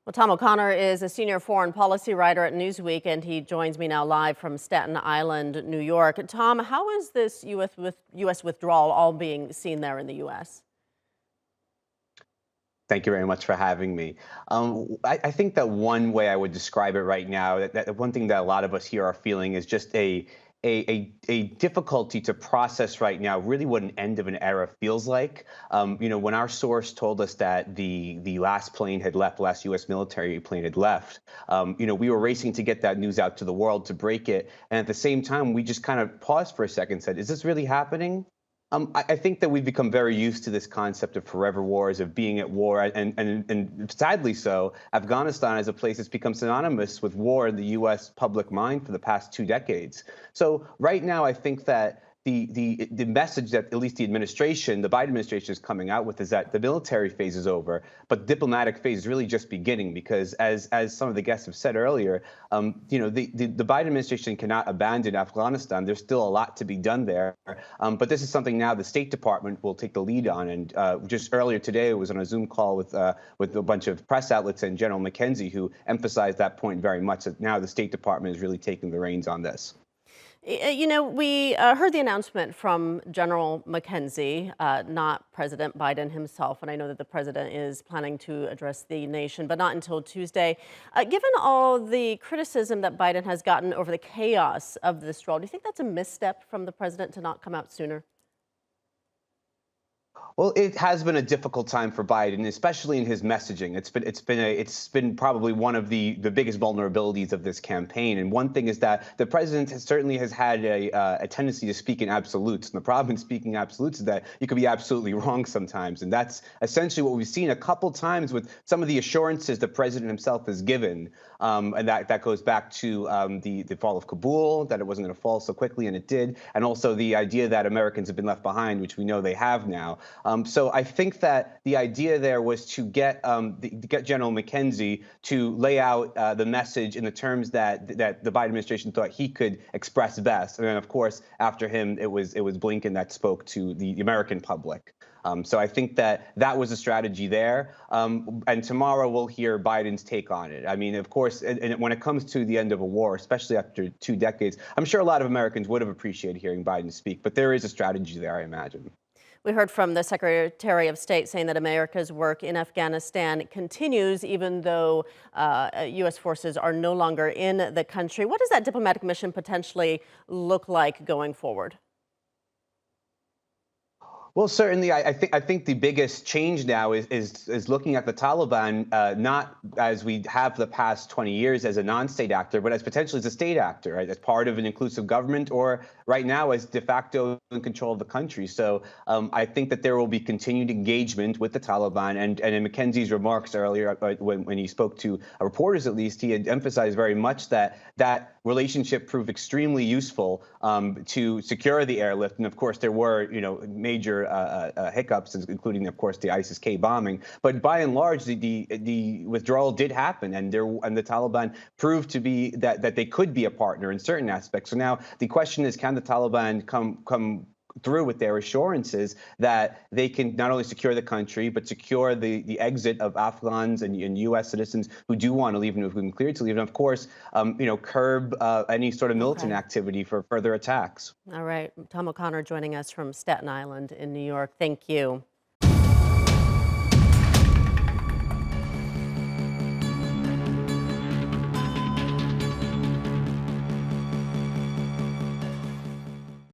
Well, Tom O'Connor is a senior foreign policy writer at Newsweek, and he joins me now live from Staten Island, New York. Tom, how is this U.S. withdrawal all being seen there in the U.S.? Thank you very much for having me. I think that one way I would describe it right now, that one thing that a lot of us here are feeling is just a difficulty to process right now, really what an end of an era feels like. When our source told us that the last plane had left, the last U.S. military plane had left, we were racing to get that news out to the world to break it. And at the same time, we just kind of paused for a second and said, is this really happening? I think that we've become very used to this concept of forever wars, of being at war, and sadly so, Afghanistan as a place that's become synonymous with war in the U.S. public mind for the past 2 decades. So right now, I think that the message that at least the administration, the Biden administration, is coming out with is that the military phase is over, but the diplomatic phase is really just beginning because, as some of the guests have said earlier, the Biden administration cannot abandon Afghanistan. There's still a lot to be done there, but this is something now the State Department will take the lead on. And just earlier today, I was on a Zoom call with a bunch of press outlets and General McKenzie, who emphasized that point very much, that now the State Department is really taking the reins on this. We heard the announcement from General McKenzie, not President Biden himself, and I know that the president is planning to address the nation, but not until Tuesday. Given all the criticism that Biden has gotten over the chaos of this withdrawal, do you think that's a misstep from the president to not come out sooner? Well, it has been a difficult time for Biden, especially in his messaging. It's been probably one of the biggest vulnerabilities of this campaign. And one thing is that the president certainly has had a tendency to speak in absolutes. And the problem in speaking absolutes is that you could be absolutely wrong sometimes. And that's essentially what we've seen a couple times with some of the assurances the president himself has given. And that goes back to the fall of Kabul, that it wasn't going to fall so quickly, and it did. And also the idea that Americans have been left behind, which we know they have now. So I think that the idea there was to get General McKenzie to lay out the message in the terms that the Biden administration thought he could express best. And then, of course, after him, it was Blinken that spoke to the American public. So I think that was a strategy there. And tomorrow we'll hear Biden's take on it. I mean, of course, and when it comes to the end of a war, especially after 2 decades, I'm sure a lot of Americans would have appreciated hearing Biden speak. But there is a strategy there, I imagine. We heard from the Secretary of State saying that America's work in Afghanistan continues even though U.S. forces are no longer in the country. What does that diplomatic mission potentially look like going forward? Well, certainly, I think the biggest change now is looking at the Taliban not as we have the past 20 years as a non-state actor, but as potentially as a state actor, right? As part of an inclusive government, or right now as de facto in control of the country. So I think that there will be continued engagement with the Taliban. And in McKenzie's remarks earlier, when he spoke to reporters, at least, he had emphasized very much that relationship proved extremely useful to secure the airlift. And of course, there were major hiccups, including, of course, the ISIS-K bombing. But by and large, the withdrawal did happen, and the Taliban proved to be that they could be a partner in certain aspects. So now the question is, can the Taliban come through with their assurances that they can not only secure the country, but secure the exit of Afghans and U.S. citizens who do want to leave and who've been cleared to leave, and of course, curb any sort of militant activity for further attacks. All right. Tom O'Connor joining us from Staten Island in New York. Thank you.